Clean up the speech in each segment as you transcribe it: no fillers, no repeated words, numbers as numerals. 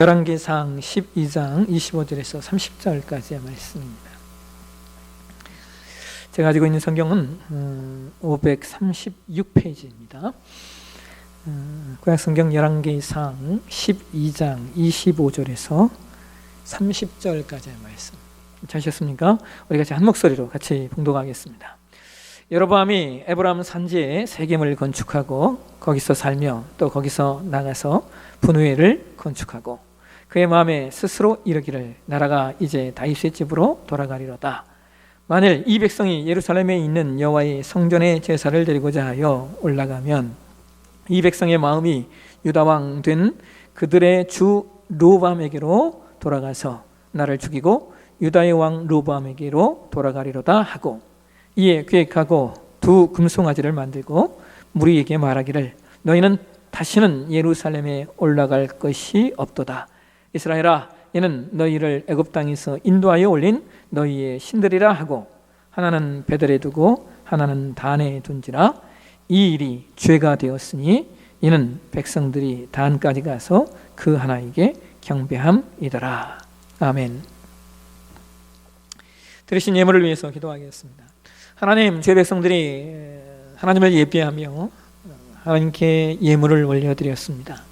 열왕기상 12장 25절에서 30절까지의 말씀입니다. 제가 가지고 있는 성경은 536페이지입니다. 구약성경 열왕기상 12장 25절에서 30절까지의 말씀 찾으셨습니까? 우리 같이 한 목소리로 같이 봉독하겠습니다. 여로보암이 에브라임 산지에 세겜을 건축하고 거기서 살며 또 거기서 나가서 분우엘을 건축하고 그의 마음에 스스로 이르기를 나라가 이제 다윗의 집으로 돌아가리로다. 만일 이 백성이 예루살렘에 있는 여호와의 성전에 제사를 드리고자 하여 올라가면 이 백성의 마음이 유다왕 된 그들의 주 르호보암에게로 돌아가서 나를 죽이고 유다의 왕 르호보암에게로 돌아가리로다 하고 이에 계획하고 두 금송아지를 만들고 무리에게 말하기를 너희는 다시는 예루살렘에 올라갈 것이 없도다. 이스라엘아, 이는 너희를 애굽 땅에서 인도하여 올린 너희의 신들이라 하고 하나는 베델에 두고 하나는 단에 둔지라. 이 일이 죄가 되었으니 이는 백성들이 단까지 가서 그 하나에게 경배함이더라. 아멘. 들으신 예물을 위해서 기도하겠습니다. 하나님, 죄 백성들이 하나님을 예배하며 하나님께 예물을 올려드렸습니다.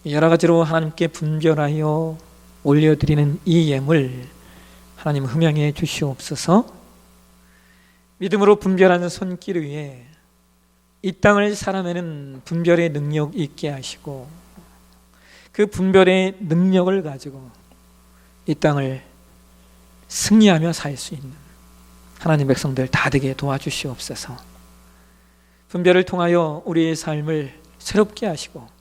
여러 가지로 하나님께 분별하여 올려드리는 이 예물 하나님 흠양해 주시옵소서. 믿음으로 분별하는 손길 위에 이 땅을 살아내는 분별의 능력 있게 하시고 그 분별의 능력을 가지고 이 땅을 승리하며 살 수 있는 하나님 백성들 다 되게 도와주시옵소서. 분별을 통하여 우리의 삶을 새롭게 하시고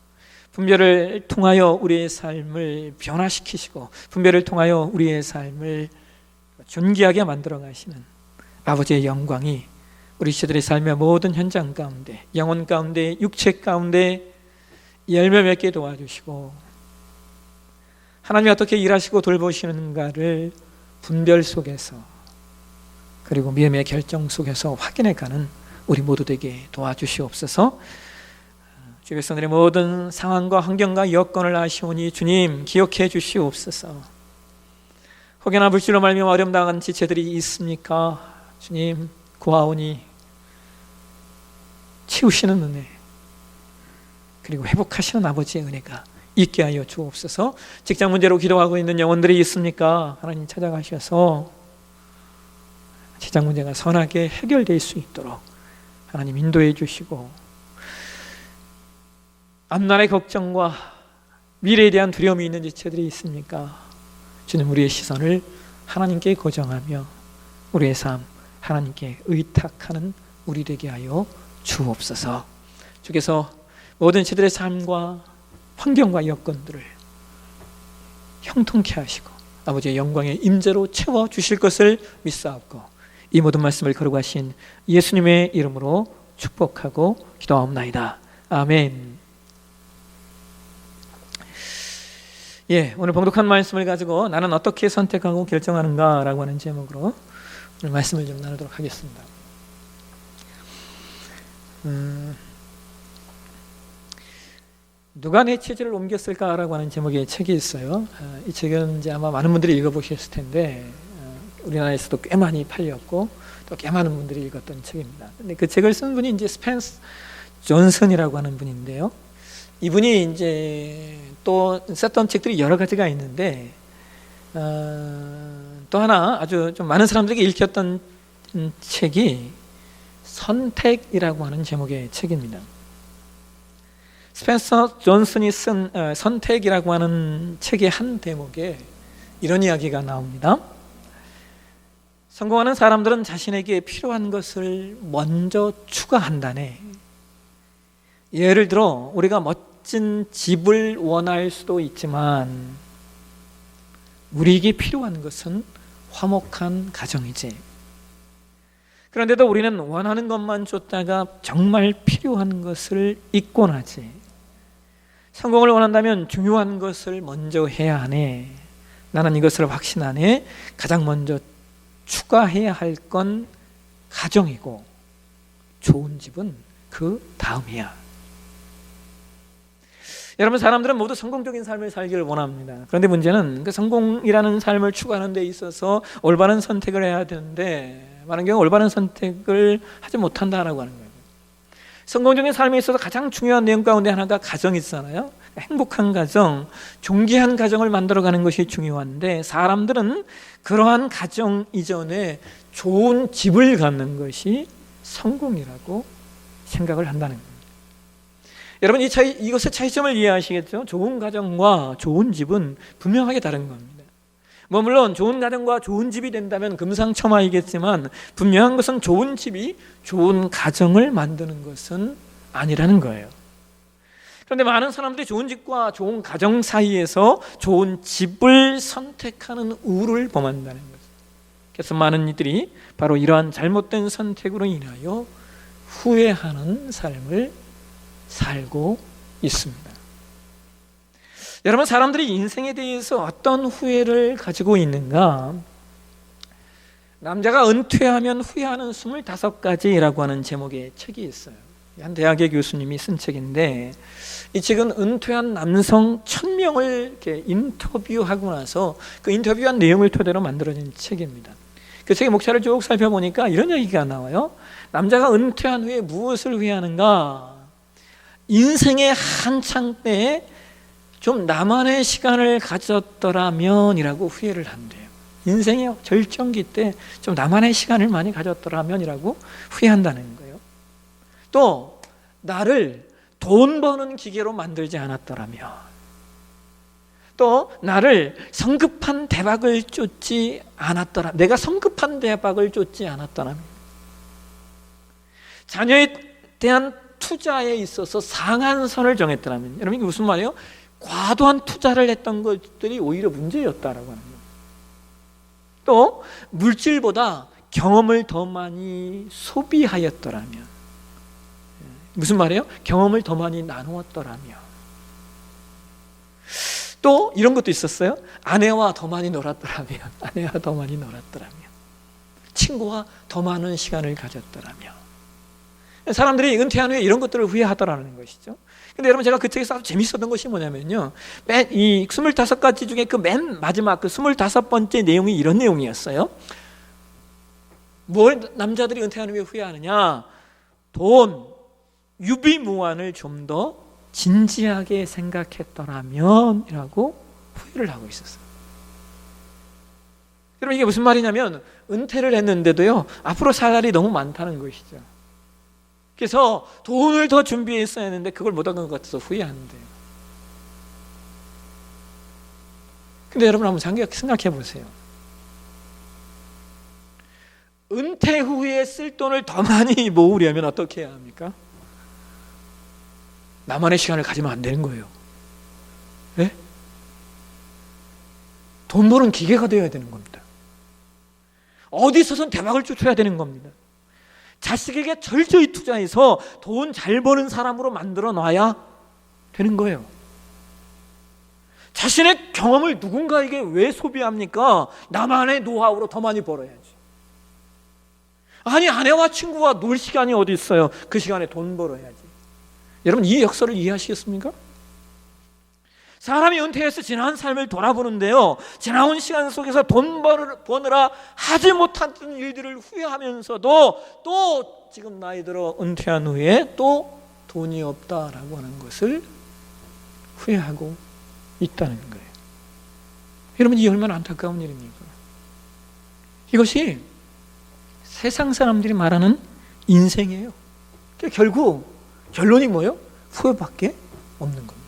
분별을 통하여 우리의 삶을 변화시키시고 분별을 통하여 우리의 삶을 존귀하게 만들어 가시는 아버지의 영광이 우리 시들의 삶의 모든 현장 가운데, 영혼 가운데, 육체 가운데 열매 맺게 도와주시고 하나님이 어떻게 일하시고 돌보시는가를 분별 속에서 그리고 믿음의 결정 속에서 확인해가는 우리 모두 되게 도와주시옵소서. 주 백성들의 모든 상황과 환경과 여건을 아시오니 주님 기억해 주시옵소서. 혹여나 물질로 말미암아 어려움 당한 지체들이 있습니까? 주님 구하오니 치우시는 은혜 그리고 회복하시는 아버지의 은혜가 있게 하여 주옵소서. 직장 문제로 기도하고 있는 영혼들이 있습니까? 하나님 찾아가셔서 직장 문제가 선하게 해결될 수 있도록 하나님 인도해 주시고 앞날의 걱정과 미래에 대한 두려움이 있는 지체들이 있습니까? 주님 우리의 시선을 하나님께 고정하며 우리의 삶 하나님께 의탁하는 우리 되게 하여 주옵소서. 주께서 모든 지체들의 삶과 환경과 여건들을 형통케 하시고 아버지의 영광의 임재로 채워주실 것을 믿사옵고 이 모든 말씀을 거룩하신 예수님의 이름으로 축복하고 기도하옵나이다. 아멘. 오늘 봉독한 말씀을 가지고 나는 어떻게 선택하고 결정하는가 라고 하는 제목으로 오늘 말씀을 좀 나누도록 하겠습니다. 누가 내 체질을 옮겼을까라고 하는 제목의 책이 있어요. 이 책은 이제 아마 많은 분들이 읽어보셨을 텐데 우리나라에서도 꽤 많이 팔렸고 또 꽤 많은 분들이 읽었던 책입니다. 근데 그 책을 쓴 분이 이제 스펜서 존슨이라고 하는 분인데요. 이분이 이제 또 썼던 책들이 여러 가지가 있는데 또 하나 아주 좀 많은 사람들에게 읽혔던 책이 선택이라고 하는 제목의 책입니다. 스펜서 존슨이 쓴 선택이라고 하는 책의 한 대목에 이런 이야기가 나옵니다. 성공하는 사람들은 자신에게 필요한 것을 먼저 추가한다네. 예를 들어 우리가 멋진 집을 원할 수도 있지만 우리에게 필요한 것은 화목한 가정이지. 그런데도 우리는 원하는 것만 쫓다가 정말 필요한 것을 잊고 나지. 성공을 원한다면 중요한 것을 먼저 해야 하네. 나는 이것을 확신하네. 가장 먼저 추가해야 할 건 가정이고 좋은 집은 그 다음이야. 여러분, 사람들은 모두 성공적인 삶을 살기를 원합니다. 그런데 문제는 그 성공이라는 삶을 추구하는 데 있어서 올바른 선택을 해야 되는데 많은 경우 올바른 선택을 하지 못한다라고 하는 거예요. 성공적인 삶에 있어서 가장 중요한 내용 가운데 하나가 가정이 있잖아요. 행복한 가정, 존귀한 가정을 만들어가는 것이 중요한데 사람들은 그러한 가정 이전에 좋은 집을 갖는 것이 성공이라고 생각을 한다는 겁니다. 여러분, 이것의 차이점을 이해하시겠죠? 좋은 가정과 좋은 집은 분명하게 다른 겁니다. 물론 좋은 가정과 좋은 집이 된다면 금상첨화이겠지만 분명한 것은 좋은 집이 좋은 가정을 만드는 것은 아니라는 거예요. 그런데 많은 사람들이 좋은 집과 좋은 가정 사이에서 좋은 집을 선택하는 우를 범한다는 거죠. 그래서 많은 이들이 바로 이러한 잘못된 선택으로 인하여 후회하는 삶을 살고 있습니다. 여러분, 사람들이 인생에 대해서 어떤 후회를 가지고 있는가? 남자가 은퇴하면 후회하는 25가지라고 하는 제목의 책이 있어요. 한 대학의 교수님이 쓴 책인데 이 책은 은퇴한 남성 1000명을 이렇게 인터뷰하고 나서 그 인터뷰한 내용을 토대로 만들어진 책입니다. 그 책의 목차를 쭉 살펴보니까 이런 얘기가 나와요. 남자가 은퇴한 후에 무엇을 후회하는가? 인생의 한창 때에 좀 나만의 시간을 가졌더라면 이라고 후회를 한대요. 인생의 절정기 때 좀 나만의 시간을 많이 가졌더라면 이라고 후회한다는 거예요. 또 나를 돈 버는 기계로 만들지 않았더라면, 또 나를 성급한 대박을 쫓지 않았더라, 내가 성급한 대박을 쫓지 않았더라면, 자녀에 대한 투자에 있어서 상한선을 정했더라면. 여러분, 이게 무슨 말이에요? 과도한 투자를 했던 것들이 오히려 문제였다라고 하는 거예요. 또 물질보다 경험을 더 많이 소비하였더라면. 무슨 말이에요? 경험을 더 많이 나누었더라면. 또 이런 것도 있었어요. 아내와 더 많이 놀았더라면, 아내와 더 많이 놀았더라면, 친구와 더 많은 시간을 가졌더라면. 사람들이 은퇴한 후에 이런 것들을 후회하더라는 것이죠. 근데 여러분, 제가 그 책에서 아주 재밌었던 것이 뭐냐면요, 이 25가지 중에 그 맨 마지막 그 25번째 내용이 이런 내용이었어요. 뭘 남자들이 은퇴한 후에 후회하느냐? 돈, 유비무환을 좀 더 진지하게 생각했더라면 이라고 후회를 하고 있었어요. 여러분, 이게 무슨 말이냐면 은퇴를 했는데도요 앞으로 살 날이 너무 많다는 것이죠. 그래서 돈을 더 준비했어야 했는데 그걸 못한 것 같아서 후회하는데요. 근데 여러분, 한번 생각해 보세요. 은퇴 후에 쓸 돈을 더 많이 모으려면 어떻게 해야 합니까? 나만의 시간을 가지면 안 되는 거예요. 네? 돈 버는 기계가 되어야 되는 겁니다. 어디서든 대박을 쫓아야 되는 겁니다. 자식에게 철저히 투자해서 돈 잘 버는 사람으로 만들어 놔야 되는 거예요. 자신의 경험을 누군가에게 왜 소비합니까? 나만의 노하우로 더 많이 벌어야지. 아니, 아내와 친구와 놀 시간이 어디 있어요? 그 시간에 돈 벌어야지. 여러분, 이 역사를 이해하시겠습니까? 사람이 은퇴해서 지난 삶을 돌아보는데요, 지나온 시간 속에서 돈 버느라 하지 못했던 일들을 후회하면서도 또 지금 나이 들어 은퇴한 후에 또 돈이 없다라고 하는 것을 후회하고 있다는 거예요. 여러분, 이 얼마나 안타까운 일입니까? 이것이 세상 사람들이 말하는 인생이에요. 결국 결론이 뭐예요? 후회밖에 없는 겁니다.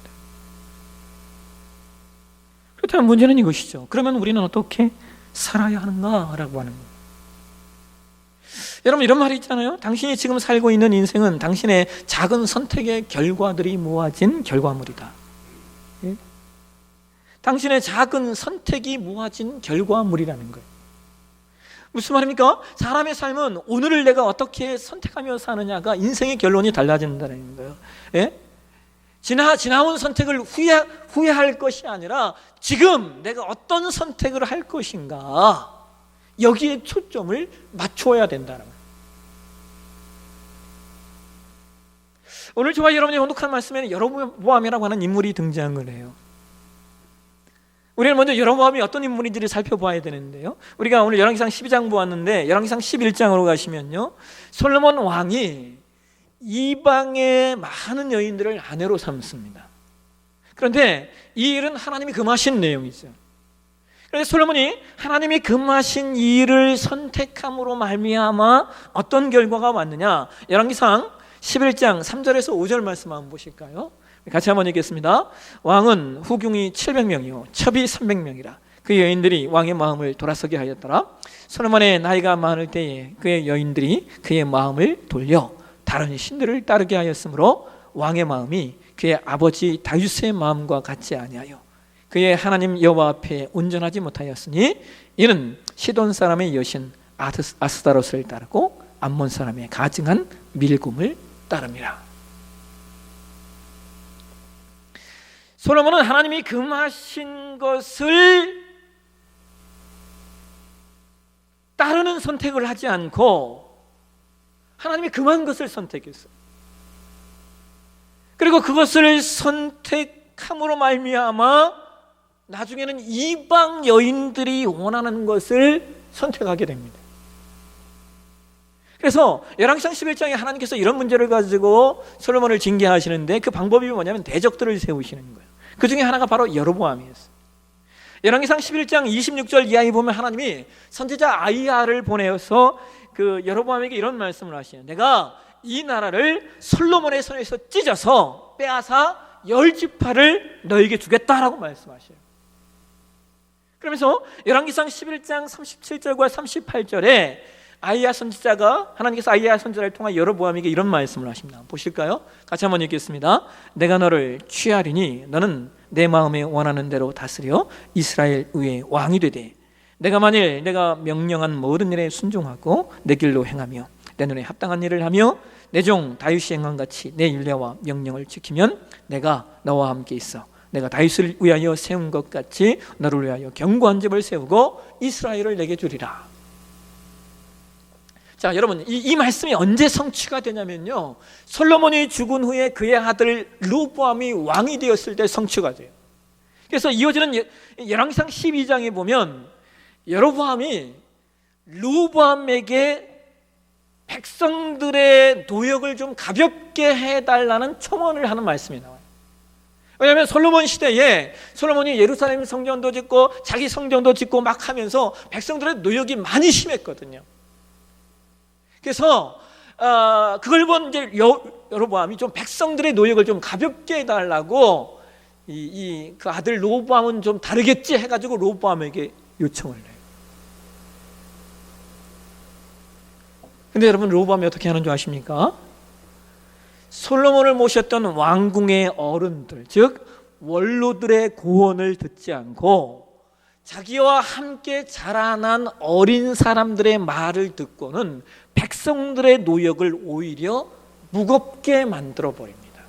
그렇다면 문제는 이것이죠. 그러면 우리는 어떻게 살아야 하는가라고 하는 거예요. 여러분, 이런 말이 있잖아요. 당신이 지금 살고 있는 인생은 당신의 작은 선택의 결과들이 모아진 결과물이다. 예? 당신의 작은 선택이 모아진 결과물이라는 거예요. 무슨 말입니까? 사람의 삶은 오늘을 내가 어떻게 선택하며 사느냐가 인생의 결론이 달라진다는 거예요. 예? 지나온 선택을 후회할 것이 아니라 지금 내가 어떤 선택을 할 것인가, 여기에 초점을 맞춰야 된다는 거예요. 오늘 저와 여러분이 원독한 말씀에는 여로보암이라고 하는 인물이 등장을 해요. 우리는 먼저 여로보암이 어떤 인물인지를 살펴봐야 되는데요, 우리가 오늘 열왕기상 12장 보았는데 열왕기상 11장으로 가시면요, 솔로몬 왕이 이방의 많은 여인들을 아내로 삼습니다. 그런데 이 일은 하나님이 금하신 내용이죠. 그래서 솔로몬이 하나님이 금하신 일을 선택함으로 말미암아 어떤 결과가 왔느냐, 열왕기상 11장 3절에서 5절 말씀 한번 보실까요? 같이 한번 읽겠습니다. 왕은 후궁이 700명이요 첩이 300명이라 그 여인들이 왕의 마음을 돌아서게 하였더라. 솔로몬의 나이가 많을 때에 그의 여인들이 그의 마음을 돌려 다른 신들을 따르게 하였으므로 왕의 마음이 그의 아버지 다윗의 마음과 같지 아니하여 그의 하나님 여호와 앞에 온전하지 못하였으니 이는 시돈 사람의 여신 아스다롯을 따르고 암몬 사람의 가증한 밀곰을 따릅니다. 솔로몬은 하나님이 금하신 것을 따르는 선택을 하지 않고 하나님이 금한 것을 선택했어요. 그리고 그것을 선택함으로 말미암아 나중에는 이방 여인들이 원하는 것을 선택하게 됩니다. 그래서 열왕기상 11장에 하나님께서 이런 문제를 가지고 솔로몬을 징계하시는데 그 방법이 뭐냐면 대적들을 세우시는 거예요. 그 중에 하나가 바로 여로보암이었어요. 열왕기상 11장 26절 이하에 보면 하나님이 선지자 아이야를 보내어서 그 여로보암에게 이런 말씀을 하시요. 내가 이 나라를 솔로몬의 손에서 찢어서 빼앗아 10지파를 너에게 주겠다라고 말씀하셔요. 그러면서 열왕기상 11장 37절과 38절에 아이야 선지자가 하나님께서 아이야 선지자를 통해 여로보암에게 이런 말씀을 하십니다. 보실까요? 같이 한번 읽겠습니다. 내가 너를 취하리니 너는 내 마음에 원하는 대로 다스려 이스라엘 위에 왕이 되되 내가 만일 내가 명령한 모든 일에 순종하고 내 길로 행하며 내 눈에 합당한 일을 하며 내 종 다윗이 행한 같이 내 율례와 명령을 지키면 내가 너와 함께 있어 내가 다윗을 위하여 세운 것 같이 너를 위하여 견고한 집을 세우고 이스라엘을 내게 주리라. 자, 여러분, 이 말씀이 언제 성취가 되냐면요, 솔로몬이 죽은 후에 그의 아들 르호보암이 왕이 되었을 때 성취가 돼요. 그래서 이어지는 열왕기상 12장에 보면 여로보암이 르호보암에게 백성들의 노역을 좀 가볍게 해달라는 청원을 하는 말씀이 나와요. 왜냐하면 솔로몬 시대에 솔로몬이 예루살렘 성전도 짓고 자기 성전도 짓고 막 하면서 백성들의 노역이 많이 심했거든요. 그래서 그걸 본 이제 여로보암이 좀 백성들의 노역을 좀 가볍게 해달라고 그 아들 르호보암은 좀 다르겠지 해가지고 르호보암에게 요청을 해요. 근데 여러분, 르호보암이 어떻게 하는 줄 아십니까? 솔로몬을 모셨던 왕궁의 어른들, 즉 원로들의 고언을 듣지 않고 자기와 함께 자라난 어린 사람들의 말을 듣고는 백성들의 노역을 오히려 무겁게 만들어 버립니다.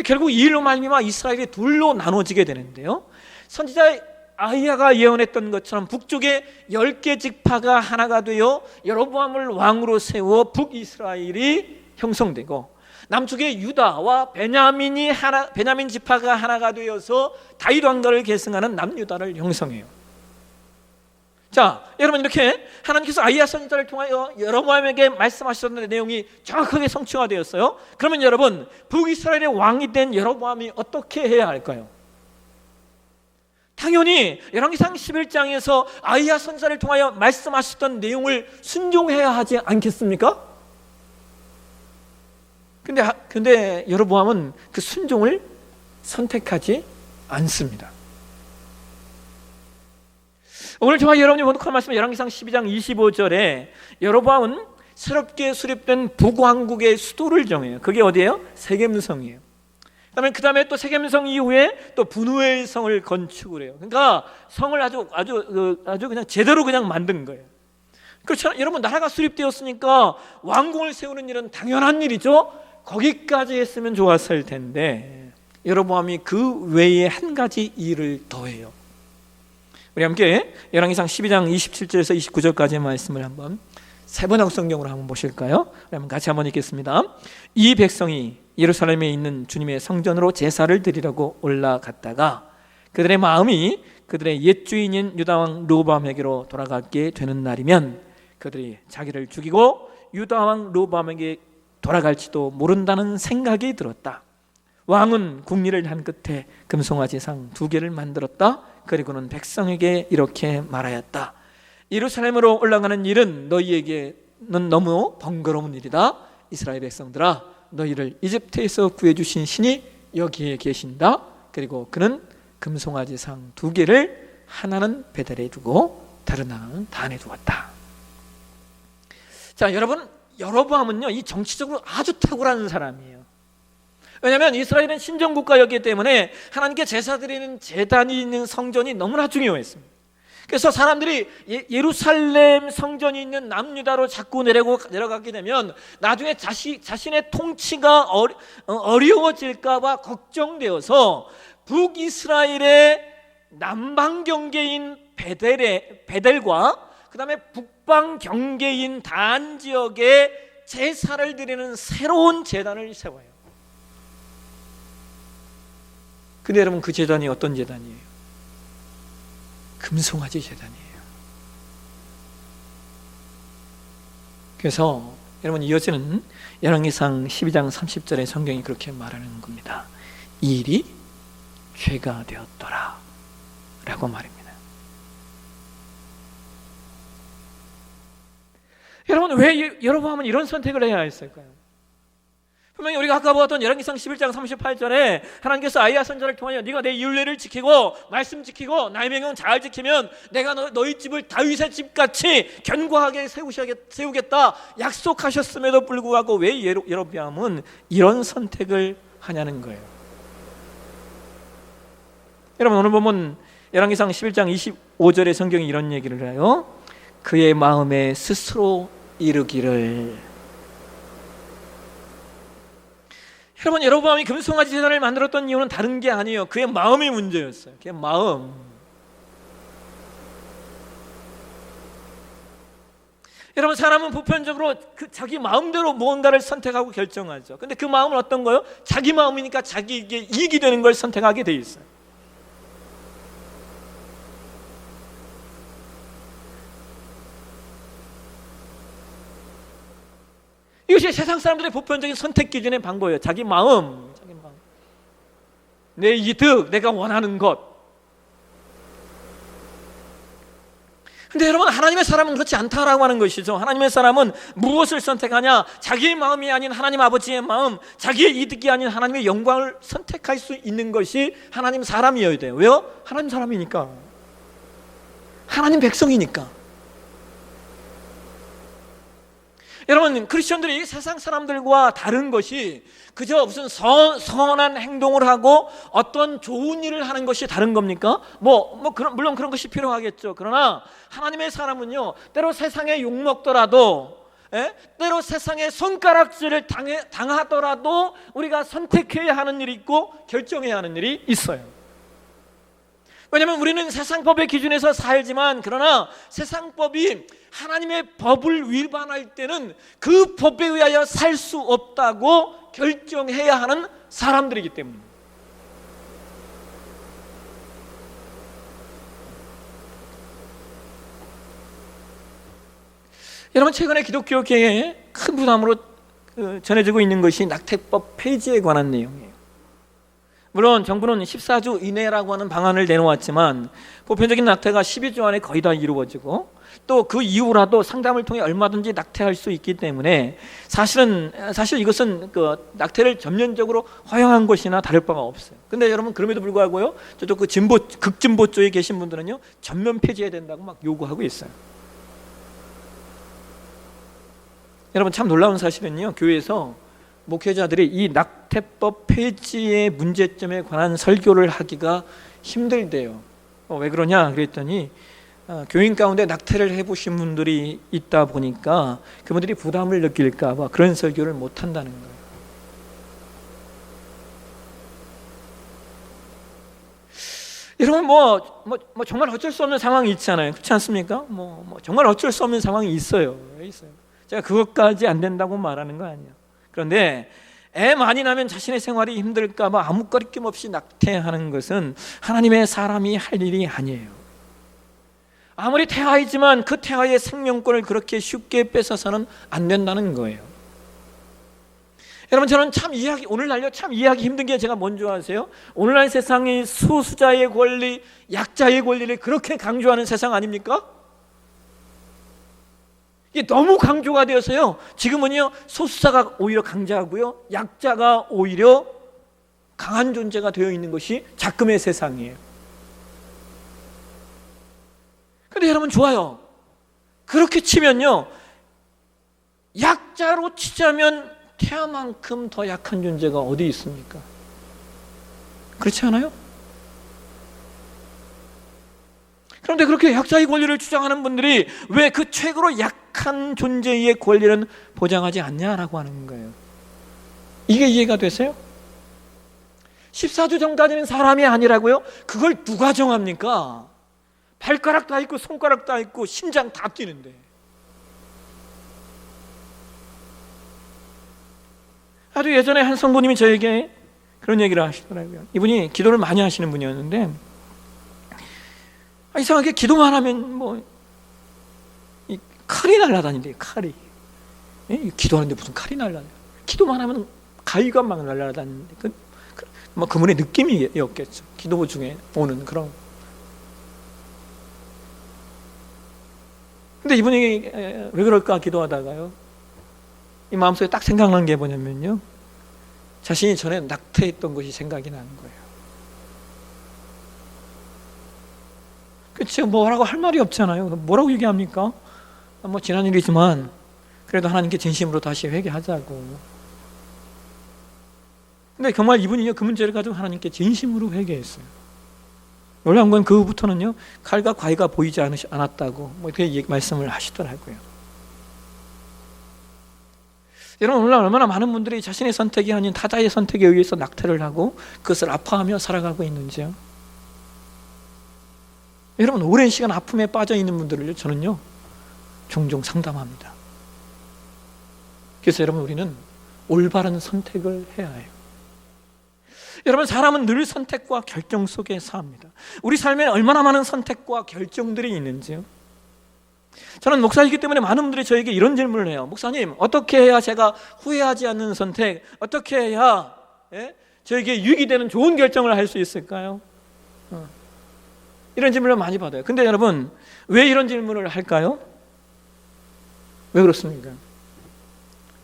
결국 이 일로 말미암아 이스라엘이 둘로 나눠지게 되는데요, 선지자 아이야가 예언했던 것처럼 북쪽에 10개 지파가 하나가 되어 여로보암을 왕으로 세워 북이스라엘이 형성되고 남쪽에 유다와 베냐민 지파가 하나가 되어서 다윗 왕가를 계승하는 남유다를 형성해요. 자, 여러분, 이렇게 하나님께서 아이야 선지자를 통하여 여로보암에게 말씀하셨던 내용이 정확하게 성취가 되었어요. 그러면 여러분, 북이스라엘의 왕이 된 여로보암이 어떻게 해야 할까요? 당연히 열왕기상 11장에서 아이야 선지자를 통하여 말씀하셨던 내용을 순종해야 하지 않겠습니까? 근데 여로보암은 그 순종을 선택하지 않습니다. 오늘 저와 여러분이 본독한 말씀 열왕기상 12장 25절에 여로보암은 새롭게 수립된 북왕국의 수도를 정해요. 그게 어디예요? 세겜성이에요. 그 다음에 또 세겜성 이후에 또 분우엘 성을 건축을 해요. 그러니까 성을 아주 그냥 제대로 그냥 만든 거예요. 그렇죠? 여러분, 나라가 수립되었으니까 왕궁을 세우는 일은 당연한 일이죠. 거기까지 했으면 좋았을 텐데 여로보암이 그 외에 한 가지 일을 더해요. 우리 함께 열왕기상 12장 27절에서 29절까지의 말씀을 한번 세번역 성경으로 한번 보실까요? 그러면 같이 한번 읽겠습니다. 이 백성이 예루살렘에 있는 주님의 성전으로 제사를 드리려고 올라갔다가 그들의 마음이 그들의 옛 주인인 유다왕 르호보암에게로 돌아가게 되는 날이면 그들이 자기를 죽이고 유다왕 르호보암에게 돌아갈지도 모른다는 생각이 들었다. 왕은 궁리를 한 끝에 금송아지상 2개를 만들었다. 그리고는 백성에게 이렇게 말하였다. 예루살렘으로 올라가는 일은 너희에게는 너무 번거로운 일이다. 이스라엘 백성들아, 너희를 이집트에서 구해주신 신이 여기에 계신다. 그리고 그는 금송아지상 2개를 하나는 베델에 두고 다른 하나는 단에 두었다. 자, 여러분, 여로보암은요 이 정치적으로 아주 탁월한 사람이에요. 왜냐하면 이스라엘은 신정국가였기 때문에 하나님께 제사 드리는 제단이 있는 성전이 너무나 중요했습니다. 그래서 사람들이 예루살렘 성전이 있는 남유다로 자꾸 내려가게 되면 나중에 자신의 통치가 어려워질까 봐 걱정되어서 북이스라엘의 남방 경계인 베델과 그 다음에 북방 경계인 단 지역에 제사를 드리는 새로운 제단을 세워요. 근데 여러분, 그 제단이 어떤 제단이에요? 금송아지 제단이에요. 그래서 여러분, 이어지는 열왕기상 12장 30절의 성경이 그렇게 말하는 겁니다. 이 일이 죄가 되었더라 라고 말입니다. 여러분, 왜 여로보암은 이런 선택을 해야 했을까요? 분명히 우리가 아까 보았던 열왕기상 11장 38절에 하나님께서 아이야 선지자를 통하여 네가 내 율례를 지키고 말씀 지키고 나의 명령 잘 지키면 내가 너희 집을 다윗의 집같이 견고하게 세우겠다 약속하셨음에도 불구하고 왜 여로보암은 이런 선택을 하냐는 거예요. 여러분, 오늘 보면 열왕기상 11장 25절의 성경이 이런 얘기를 해요. 그의 마음에 스스로 이르기를. 여러분, 여로보암이 금송아지 제단을 만들었던 이유는 다른 게 아니에요. 그의 마음이 문제였어요. 그의 마음. 여러분, 사람은 보편적으로 자기 마음대로 무언가를 선택하고 결정하죠. 근데 그 마음은 어떤 거예요? 자기 마음이니까 자기에게 이익이 되는 걸 선택하게 돼 있어요. 이것이 세상 사람들의 보편적인 선택 기준의 방법이에요. 자기 마음, 내 이득, 내가 원하는 것. 근데 여러분, 하나님의 사람은 그렇지 않다라고 하는 것이죠. 하나님의 사람은 무엇을 선택하냐? 자기의 마음이 아닌 하나님 아버지의 마음, 자기의 이득이 아닌 하나님의 영광을 선택할 수 있는 것이 하나님 사람이어야 돼요. 왜요? 하나님 사람이니까, 하나님 백성이니까. 여러분, 크리스천들이 세상 사람들과 다른 것이 그저 무슨 선한 행동을 하고 어떤 좋은 일을 하는 것이 다른 겁니까? 물론 그런 것이 필요하겠죠. 그러나 하나님의 사람은요, 때로 세상에 욕먹더라도, 때로 세상에 손가락질을 당하더라도 우리가 선택해야 하는 일이 있고 결정해야 하는 일이 있어요. 왜냐하면 우리는 세상법의 기준에서 살지만, 그러나 세상법이 하나님의 법을 위반할 때는 그 법에 의하여 살 수 없다고 결정해야 하는 사람들이기 때문입니다. 여러분, 최근에 기독교계에 큰 부담으로 전해지고 있는 것이 낙태법 폐지에 관한 내용이에요. 물론 정부는 14주 이내라고 하는 방안을 내놓았지만 보편적인 낙태가 12주 안에 거의 다 이루어지고 또 그 이후라도 상담을 통해 얼마든지 낙태할 수 있기 때문에 사실 이것은 그 낙태를 전면적으로 허용한 것이나 다를 바가 없어요. 근데 여러분, 그럼에도 불구하고요, 저쪽 그 극진보 쪽에 계신 분들은요, 전면 폐지해야 된다고 막 요구하고 있어요. 여러분, 참 놀라운 사실은요, 교회에서 목회자들이 이 낙태법 폐지의 문제점에 관한 설교를 하기가 힘들대요. 왜 그러냐 그랬더니 교인 가운데 낙태를 해보신 분들이 있다 보니까 그분들이 부담을 느낄까 봐 그런 설교를 못 한다는 거예요. 여러분 정말 어쩔 수 없는 상황이 있잖아요. 그렇지 않습니까? 정말 어쩔 수 없는 상황이 있어요. 제가 그것까지 안 된다고 말하는 거 아니에요. 그런데 애 많이 낳으면 자신의 생활이 힘들까 봐 아무거리낌 없이 낙태하는 것은 하나님의 사람이 할 일이 아니에요. 아무리 태아이지만 그 태아의 생명권을 그렇게 쉽게 뺏어서는 안 된다는 거예요. 여러분, 저는 오늘날요 참 이해하기 힘든 게 제가 뭔지 아세요? 오늘날 세상이 소수자의 권리, 약자의 권리를 그렇게 강조하는 세상 아닙니까? 이게 너무 강조가 되어서요, 지금은요 소수자가 오히려 강자고요, 약자가 오히려 강한 존재가 되어 있는 것이 작금의 세상이에요. 근데 여러분, 좋아요. 그렇게 치면요, 약자로 치자면 태아만큼 더 약한 존재가 어디 있습니까? 그렇지 않아요? 그런데 그렇게 약자의 권리를 주장하는 분들이 왜 그 최고로 약한 존재의 권리는 보장하지 않냐라고 하는 거예요. 이게 이해가 되세요? 14주 전까지는 사람이 아니라고요? 그걸 누가 정합니까? 발가락 다 있고 손가락 다 있고 심장 다 뛰는데. 아주 예전에 한 성도님이 저에게 그런 얘기를 하시더라고요. 이분이 기도를 많이 하시는 분이었는데, 이상하게 기도만 하면 이 칼이 날아다닌대요. 칼이. 기도하는데 무슨 칼이 날아다녀요? 기도만 하면 가위가 막 날아다니는데 그분의 느낌이었겠죠. 기도 중에 오는 그런. 근데 이분이 왜 그럴까 기도하다가요, 이 마음속에 딱 생각난 게 뭐냐면요, 자신이 전에 낙태했던 것이 생각이 나는 거예요. 그치, 뭐라고 할 말이 없잖아요. 뭐라고 얘기합니까? 지난 일이지만 그래도 하나님께 진심으로 다시 회개하자고. 근데 정말 이분이 그 문제를 가지고 하나님께 진심으로 회개했어요. 놀라운 건 그 후부터는요, 칼과 과위가 보이지 않았다고 이렇게 말씀을 하시더라고요. 여러분, 오늘날 얼마나 많은 분들이 자신의 선택이 아닌 타자의 선택에 의해서 낙태를 하고 그것을 아파하며 살아가고 있는지요. 여러분, 오랜 시간 아픔에 빠져 있는 분들을 저는요 종종 상담합니다. 그래서 여러분, 우리는 올바른 선택을 해야 해요. 여러분, 사람은 늘 선택과 결정 속에 삽니다. 우리 삶에 얼마나 많은 선택과 결정들이 있는지요. 저는 목사이기 때문에 많은 분들이 저에게 이런 질문을 해요. 목사님, 어떻게 해야 제가 후회하지 않는 선택, 어떻게 해야 저에게 유익이 되는 좋은 결정을 할 수 있을까요? 이런 질문을 많이 받아요. 근데 여러분, 왜 이런 질문을 할까요? 왜 그렇습니까?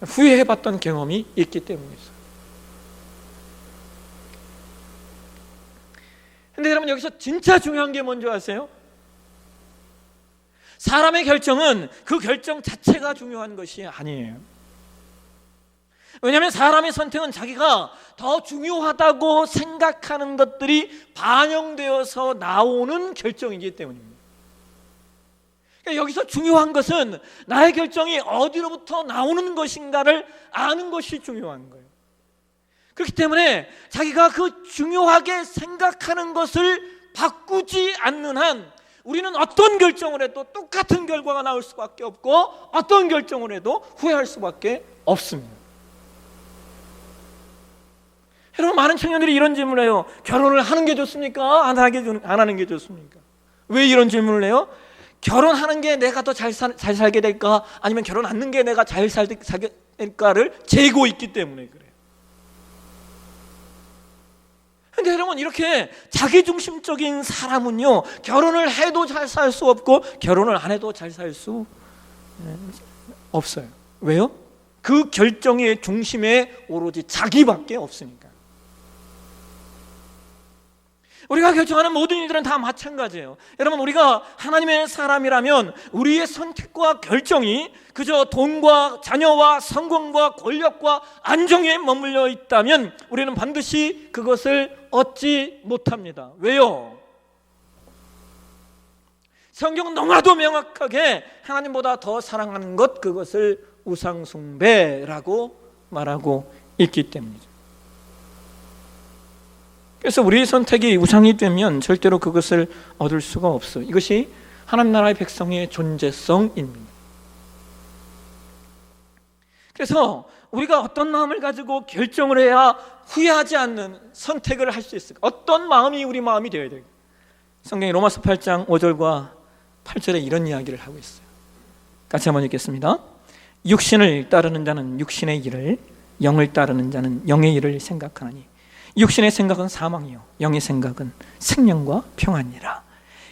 후회해봤던 경험이 있기 때문이죠. 근데 여러분, 여기서 진짜 중요한 게 뭔지 아세요? 사람의 결정은 그 결정 자체가 중요한 것이 아니에요. 왜냐하면 사람의 선택은 자기가 더 중요하다고 생각하는 것들이 반영되어서 나오는 결정이기 때문입니다. 그러니까 여기서 중요한 것은 나의 결정이 어디로부터 나오는 것인가를 아는 것이 중요한 거예요. 그렇기 때문에 자기가 그 중요하게 생각하는 것을 바꾸지 않는 한 우리는 어떤 결정을 해도 똑같은 결과가 나올 수밖에 없고, 어떤 결정을 해도 후회할 수밖에 없습니다. 여러분, 많은 청년들이 이런 질문을 해요. 결혼을 하는 게 좋습니까? 안 하는 게 좋습니까? 왜 이런 질문을 해요? 결혼하는 게 내가 더 잘 살게 될까? 아니면 결혼 안 하는 게 내가 잘 살게 될까를 재고 있기 때문에 그래요. 근데 여러분, 이렇게 자기중심적인 사람은요, 결혼을 해도 잘 살 수 없고 결혼을 안 해도 잘 살 수 없어요. 왜요? 그 결정의 중심에 오로지 자기밖에 없으니까. 우리가 결정하는 모든 일들은 다 마찬가지예요. 여러분, 우리가 하나님의 사람이라면 우리의 선택과 결정이 그저 돈과 자녀와 성공과 권력과 안정에 머물러 있다면 우리는 반드시 그것을 얻지 못합니다. 왜요? 성경은 너무나도 명확하게 하나님보다 더 사랑하는 것, 그것을 우상숭배라고 말하고 있기 때문이죠. 그래서 우리의 선택이 우상이 되면 절대로 그것을 얻을 수가 없어요. 이것이 하나님 나라의 백성의 존재성입니다. 그래서 우리가 어떤 마음을 가지고 결정을 해야 후회하지 않는 선택을 할 수 있을까? 어떤 마음이 우리 마음이 되어야 될까? 성경이 로마서 8장 5절과 8절에 이런 이야기를 하고 있어요. 같이 한번 읽겠습니다. 육신을 따르는 자는 육신의 일을, 영을 따르는 자는 영의 일을 생각하나니 육신의 생각은 사망이요 영의 생각은 생명과 평안이라.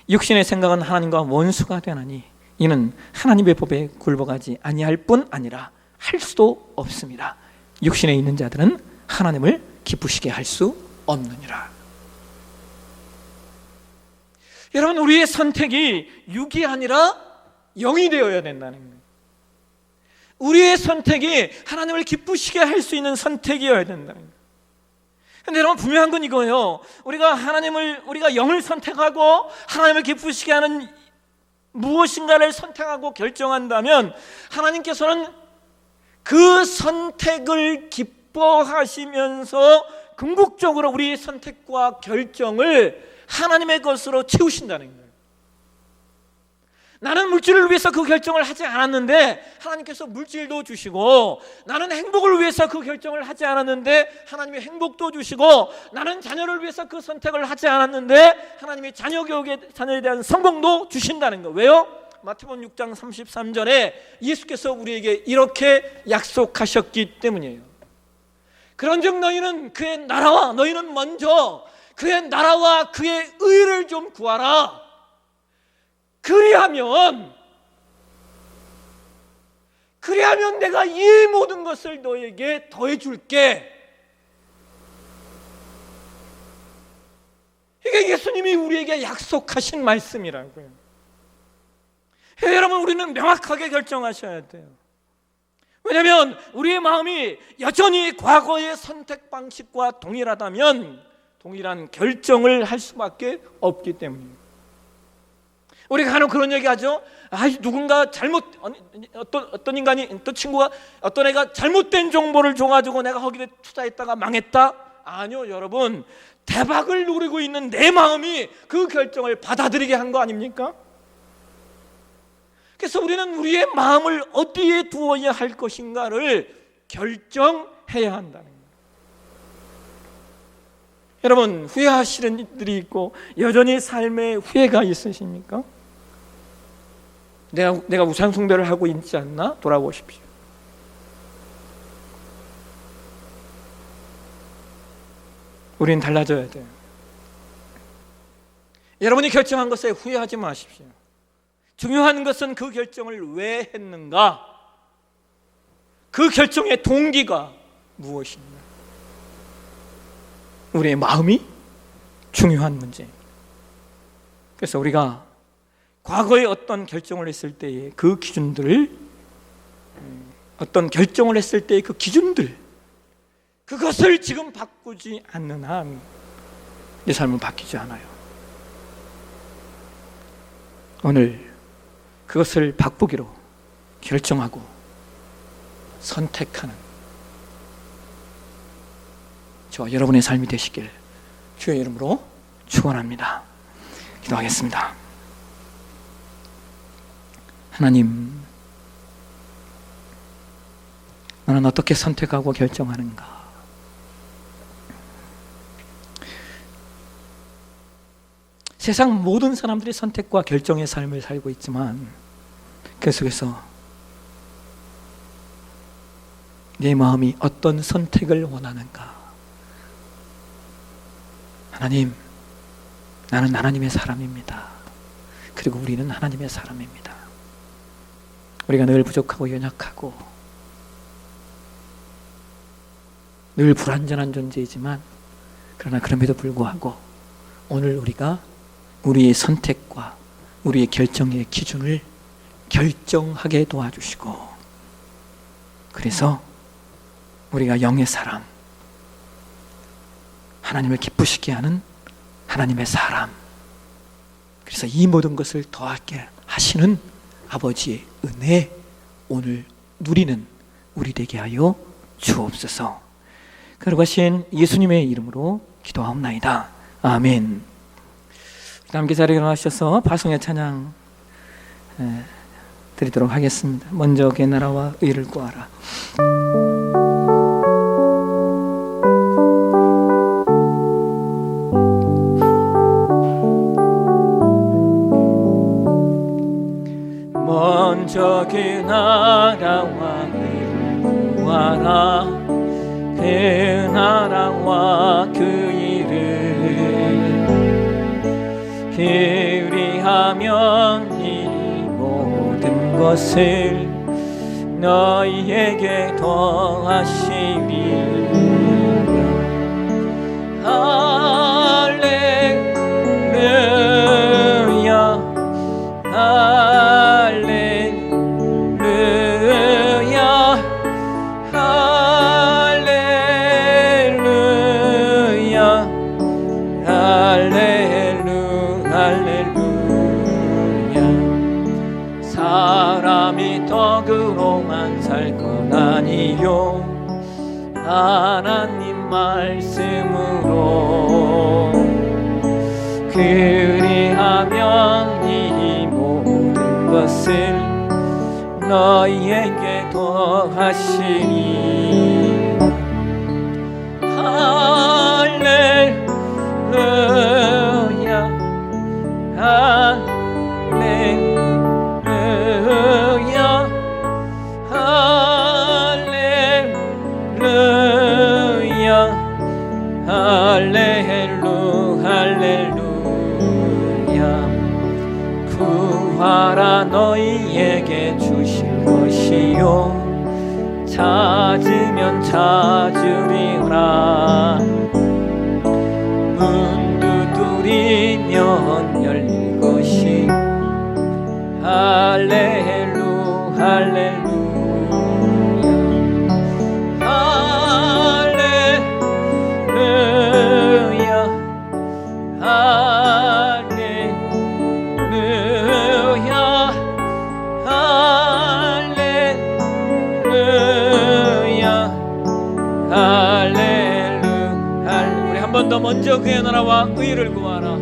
육신의 생각은 하나님과 원수가 되나니 이는 하나님의 법에 굴복하지 아니할 뿐 아니라 할 수도 없습니다. 육신에 있는 자들은 하나님을 기쁘시게 할 수 없느니라. 여러분, 우리의 선택이 육이 아니라 영이 되어야 된다는 거예요. 우리의 선택이 하나님을 기쁘시게 할 수 있는 선택이어야 된다는 거예요. 근데 여러분, 분명한 건 이거예요. 우리가 영을 선택하고 하나님을 기쁘시게 하는 무엇인가를 선택하고 결정한다면 하나님께서는 그 선택을 기뻐하시면서 궁극적으로 우리의 선택과 결정을 하나님의 것으로 채우신다는 거예요. 나는 물질을 위해서 그 결정을 하지 않았는데 하나님께서 물질도 주시고, 나는 행복을 위해서 그 결정을 하지 않았는데 하나님이 행복도 주시고, 나는 자녀를 위해서 그 선택을 하지 않았는데 하나님이 자녀에 대한 성공도 주신다는 거예요. 왜요? 마태복음 6장 33절에 예수께서 우리에게 이렇게 약속하셨기 때문이에요. 그런즉 너희는 그의 나라와, 너희는 먼저 그의 나라와 그의 의를 좀 구하라. 그리하면 내가 이 모든 것을 너에게 더해 줄게. 이게 예수님이 우리에게 약속하신 말씀이라고요. 여러분, 우리는 명확하게 결정하셔야 돼요. 왜냐하면 우리의 마음이 여전히 과거의 선택 방식과 동일하다면 동일한 결정을 할 수밖에 없기 때문입니다. 우리가 간혹 그런 얘기하죠. 누군가 어떤 인간이, 어떤 친구가, 어떤 애가 잘못된 정보를 줘가지고 내가 거기에 투자했다가 망했다. 아니요, 여러분, 대박을 노리고 있는 내 마음이 그 결정을 받아들이게 한 거 아닙니까? 그래서 우리는 우리의 마음을 어디에 두어야 할 것인가를 결정해야 한다는 거예요. 여러분, 후회하시는 일들이 있고 여전히 삶에 후회가 있으십니까? 내가 우상 숭배를 하고 있지 않나? 돌아보십시오. 우리는 달라져야 돼요. 여러분이 결정한 것에 후회하지 마십시오. 중요한 것은 그 결정을 왜 했는가? 그 결정의 동기가 무엇인가? 우리의 마음이 중요한 문제입니다. 그래서 우리가 과거에 어떤 결정을 했을 때의 그 기준들을, 어떤 결정을 했을 때의 그 기준들, 그것을 지금 바꾸지 않는 한 내 삶은 바뀌지 않아요. 오늘 그것을 바꾸기로 결정하고 선택하는 저와 여러분의 삶이 되시길 주의 이름으로 축원합니다. 기도하겠습니다. 하나님, 나는 어떻게 선택하고 결정하는가? 세상 모든 사람들이 선택과 결정의 삶을 살고 있지만 그 속에서 내 마음이 어떤 선택을 원하는가? 하나님, 나는 하나님의 사람입니다. 그리고 우리는 하나님의 사람입니다. 우리가 늘 부족하고 연약하고 늘 불완전한 존재이지만, 그러나 그럼에도 불구하고 오늘 우리가 우리의 선택과 우리의 결정의 기준을 결정하게 도와주시고, 그래서 우리가 영의 사람, 하나님을 기쁘시게 하는 하나님의 사람, 그래서 이 모든 것을 더하게 하시는 아버지의 은혜 오늘 누리는 우리 되게 하여 주옵소서. 그러고 하신 예수님의 이름으로 기도하옵나이다. 아멘. 함께 자리에 일어나셔서 파송의 찬양 드리도록 하겠습니다. 먼저 그의 나라와 의를 구하라. 먼저 그 나라와 의를 구하라. 그 나라와 그 일을 그리하면 이 모든 것을 너희에게 더하시리라. 할렐루야 할렐루야 할렐루야 할렐루야. 사람이 떡으로만 살 것 아니요 하나님 말씀으로 그리하면 이 모든 것을 너희에게 더하시리. 할렐루야 할렐루야 할렐루야 할렐루야. 구하라 너희에게 주실 것이요 찾으면 찾으리라. 문 두드리면 열릴 것이. 할렐루 할렐루야 할렐루야 할렐루야 할렐루야 할렐루야. 우리 한 번 더 먼저 그의 나라와 의를 구하라.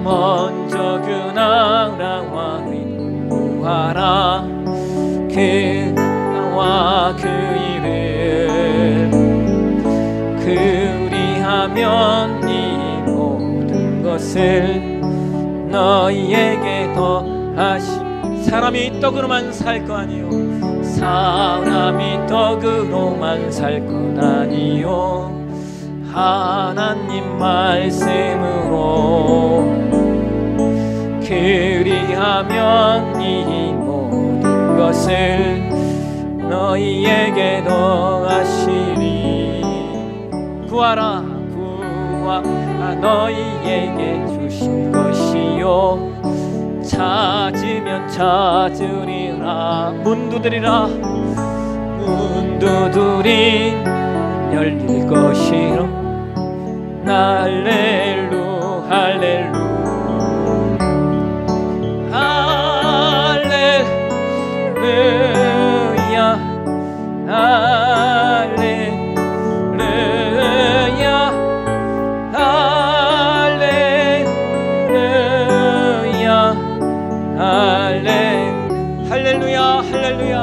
먼저 그 나라와 의를 구하라. 그 나라와 그 일을 그리하면 이 모든 것을 너희에게 더하시. 사람이 떡으로만 살 거 아니요 사람이 떡으로만 살 것 아니요 하나님 말씀으로 그리하면 이 모든 것을 너희에게 더하시리. 구하라 구하라 너희에게 주실 것이요 찾으면 찾으리라. 문 두드리라 문 두드리 열릴 것이로. 할렐루 할렐루 할렐루야 할렐루야 할렐루야 할렐루야 할렐루야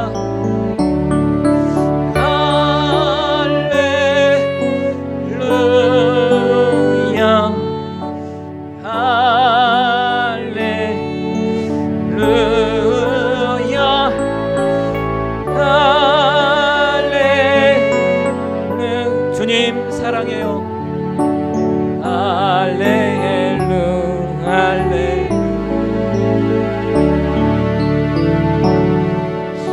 주님 사랑해요. 할렐루 할렐루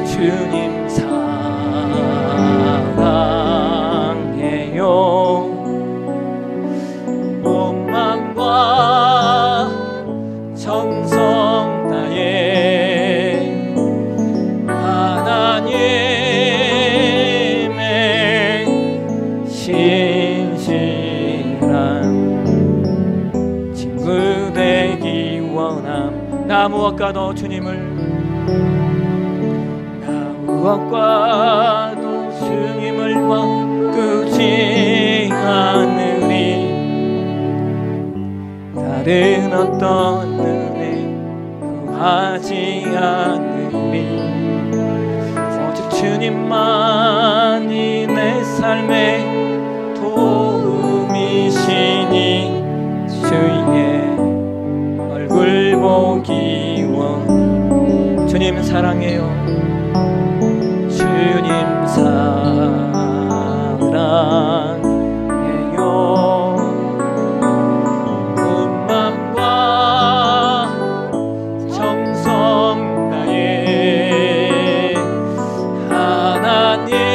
주님 사랑해요. 온 마음과 정성 다해 하나님의 신실한 친구 되기 원함. 나 무엇과도 주님을 나 무엇과도 주님을 바꾸지 않으리. 다른 어떤 은혜 구하지 않으리. 오직 주님만이 내 삶의 도움이시니 주의 얼굴 보기 원. 주님 사랑해요. 주님 사랑해요. 온 맘과 정성 다해 하나님의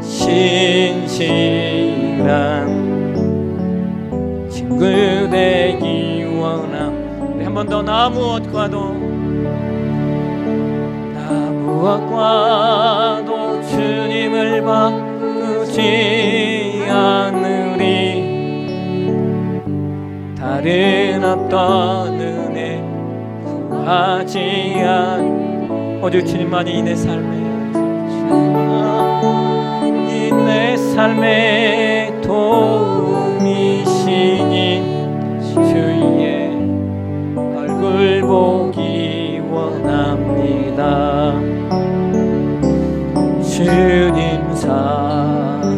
신실한 친구 되기 원함. 우리 한 번 더. 나 무엇과도 주님을 바꾸지 않으리. 다른 어떤 은혜 구하지 않. 오직 주님만이 내 삶의 도움이시니 주의 얼굴 보기 원합니다. 주님 사랑해요.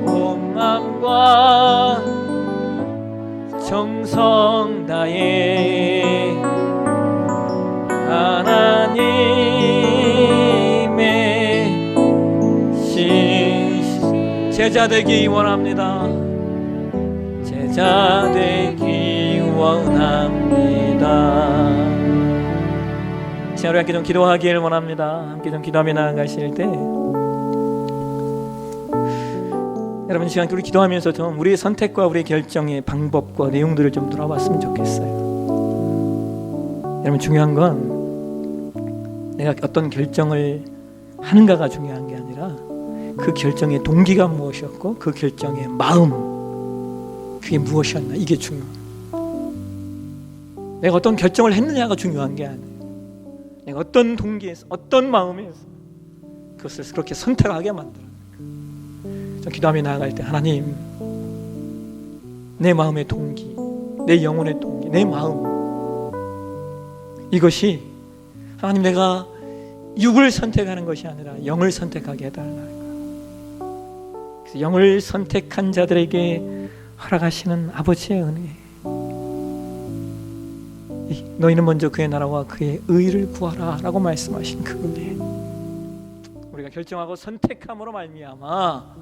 온 맘과 정성 다해 하나님의 제자 되기 원합니다. 제자 되기 원합니다. 우리 함께 좀 기도하기를 원합니다. 함께 좀 기도하며 나아가실 때 여러분, 시간 우리 기도하면서 좀 우리의 선택과 우리의 결정의 방법과 내용들을 좀 돌아봤으면 좋겠어요. 여러분, 중요한 건 내가 어떤 결정을 하는가가 중요한 게 아니라 그 결정의 동기가 무엇이었고 그 결정의 마음, 그게 무엇이었나, 이게 중요해요. 내가 어떤 결정을 했느냐가 중요한 게 아니에요. 내가 어떤 동기에서 어떤 마음에서 그것을 그렇게 선택하게 만들어요. 좀 기도하며 나아갈 때 하나님, 내 마음의 동기, 내 영혼의 동기, 내 마음, 이것이 하나님, 내가 육을 선택하는 것이 아니라 영을 선택하게 해달라고. 그래서 영을 선택한 자들에게 허락하시는 아버지의 은혜, 너희는 먼저 그의 나라와 그의 의를 구하라 라고 말씀하신 그 은혜, 우리가 결정하고 선택함으로 말미암아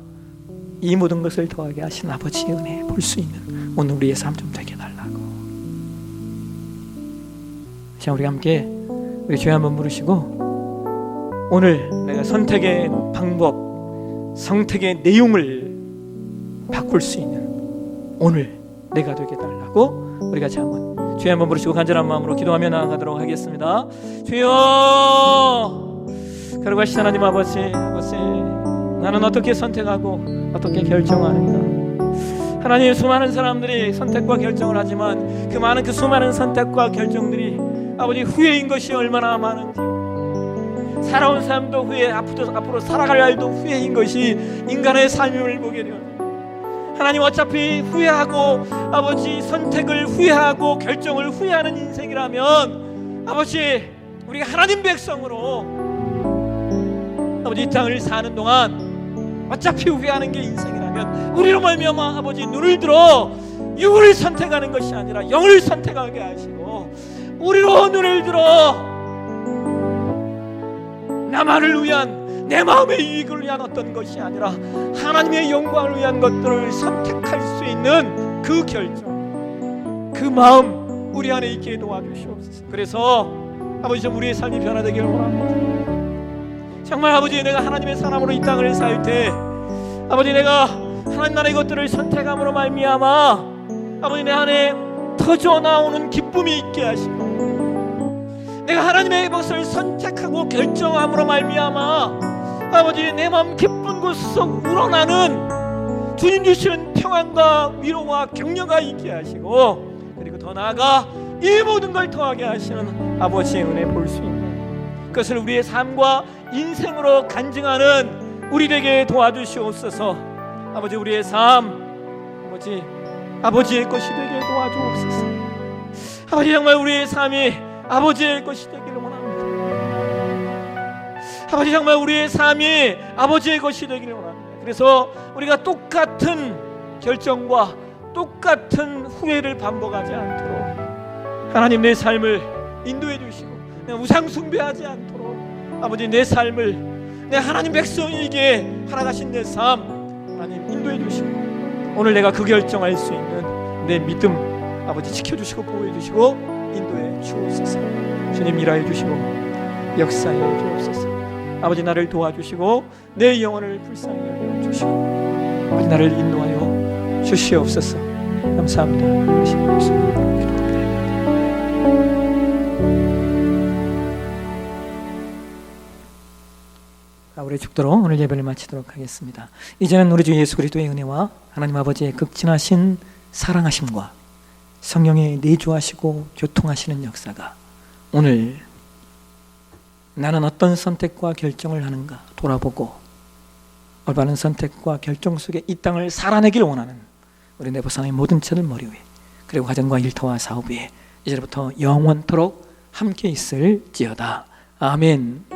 이 모든 것을 더하게 하신 아버지의 은혜 볼 수 있는 오늘 우리의 삶 좀 되게 해달라고. 자, 우리 함께 우리 주여 한번 부르시고 오늘 내가 선택의 방법, 선택의 내용을 바꿀 수 있는 오늘 내가 되게 해달라고 우리 같이 한번 주여 한번 부르시고 간절한 마음으로 기도하며 나아가도록 하겠습니다. 주여, 거룩하신 하나님 아버지, 나는 어떻게 선택하고 어떻게 결정하는가. 하나님, 수많은 사람들이 선택과 결정을 하지만 그 많은 그 수많은 선택과 결정들이 아버지 후회인 것이 얼마나 많은지, 살아온 삶도 후회, 앞으로 살아갈 날도 후회인 것이 인간의 삶임을 보게 되었습니다. 하나님, 어차피 후회하고 아버지 선택을 후회하고 결정을 후회하는 인생이라면 아버지, 우리가 하나님 백성으로 아버지 이 땅을 사는 동안 어차피 후회하는 게 인생이라면 우리로 말미암아 아버지 눈을 들어 육을 선택하는 것이 아니라 영을 선택하게 하시고, 우리로 눈을 들어 나만을 위한, 내 마음의 유익을 위한 어떤 것이 아니라 하나님의 영광을 위한 것들을 선택할 수 있는 그 결정, 그 마음 우리 안에 있게 도와주시옵소서. 그래서 아버지, 좀 우리의 삶이 변화되기를 원합니다. 정말 아버지, 내가 하나님의 사람으로 이 땅을 살 때 아버지, 내가 하나님 나라의 것들을 선택함으로 말미암아 아버지 내 안에 터져 나오는 기쁨이 있게 하시고, 내가 하나님의 것을 선택하고 결정함으로 말미암아 아버지 내 마음 기쁜 곳에서 우러나는 주님 주시는 평안과 위로와 격려가 있게 하시고, 그리고 더 나아가 이 모든 걸 더하게 하시는 아버지의 은혜 볼 수 있는 그것을 우리의 삶과 인생으로 간증하는 우리 되게 도와주시옵소서. 아버지, 우리의 삶 아버지의 것이 되게 도와주옵소서. 아버지, 정말 우리의 삶이 아버지의 것이 되기를 원합니다. 아버지, 정말 우리의 삶이 아버지의 것이 되기를 원합니다. 그래서 우리가 똑같은 결정과 똑같은 후회를 반복하지 않도록 하나님, 내 삶을 인도해 주시고 우상 숭배하지 않도록 아버지, 내 삶을 내 하나님 백성에게 살아가신 내 삶 하나님 인도해 주시고, 오늘 내가 그 결정할 수 있는 내 믿음 아버지 지켜주시고 보호해 주시고 인도해 주옵소서. 주님, 일하여 주시고 역사해 주옵소서. 아버지, 나를 도와주시고 내 영혼을 불쌍히 여겨 주시고 아버지, 나를 인도하여 주시옵소서. 감사합니다. 예수님 우리 죽도록 오늘 예배를 마치도록 하겠습니다. 이제는 우리 주 예수 그리스도의 은혜와 하나님 아버지의 극진하신 사랑하심과 성령의 내주하시고 교통하시는 역사가 오늘 나는 어떤 선택과 결정을 하는가 돌아보고 올바른 선택과 결정 속에 이 땅을 살아내기를 원하는 우리 내부상의 모든 채를 머리 위에, 그리고 가정과 일터와 사업 위에 이제부터 영원토록 함께 있을지어다. 아멘.